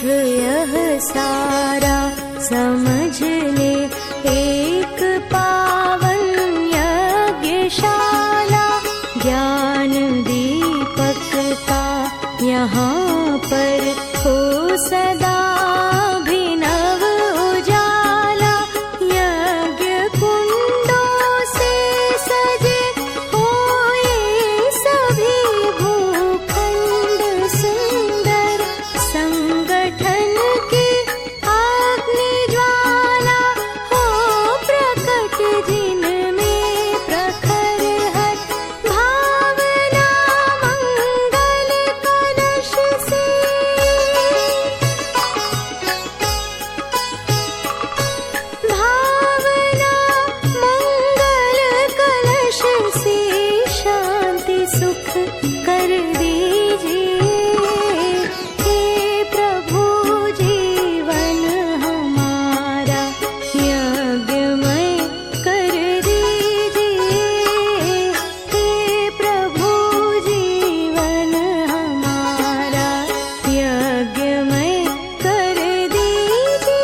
यह सारा समझ ले, एक पावन यज्ञशाला ज्ञान दीपक का यहाँ पर हो सदा अभिनव उजाला। यज्ञ कुंडों से सजे हो ये सभी भूखंड सुंदर, संगठन की अग्नि ज्वाला हो प्रकट जिनमें प्रखर हर भावना मंगल कलश से। भावना मंगल कलश से शांति सुख कर दीजिए। हे प्रभु जीवन हमारा यज्ञमय कर दीजिए। हे प्रभु जीवन हमारा यज्ञमय कर दीजिए।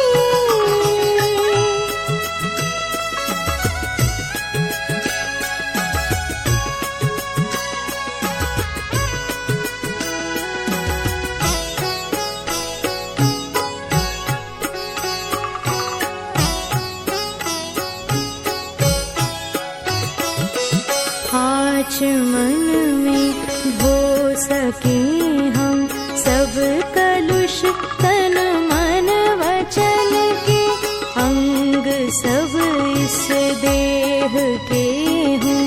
आचमन में धो सके हम सब कलुष, तन मन वचन के अंग सब इस देह के हों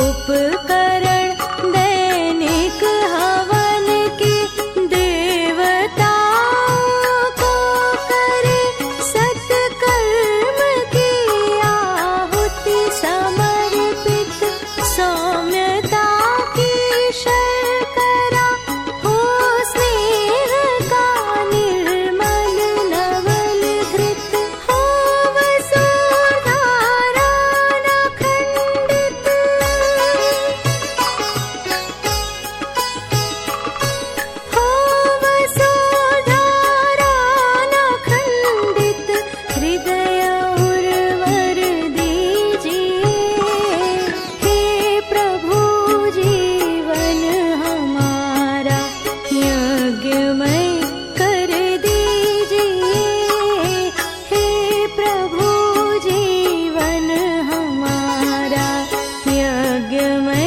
उपकरण दैनिक हवन के। देवताओं को करे सत्कर्म की आहुति समर्पित, सौम्यता की शर्करा हो स्नेह का निर्मल नवल घृत, हो वसुधारा न खंडित। हो वसुधारा न खंडित, हृदय उर्वर दीजिए। हे प्रभु जीवन हमारा यज्ञमय कर दीजिए। हे प्रभु जीवन हमारा यज्ञमय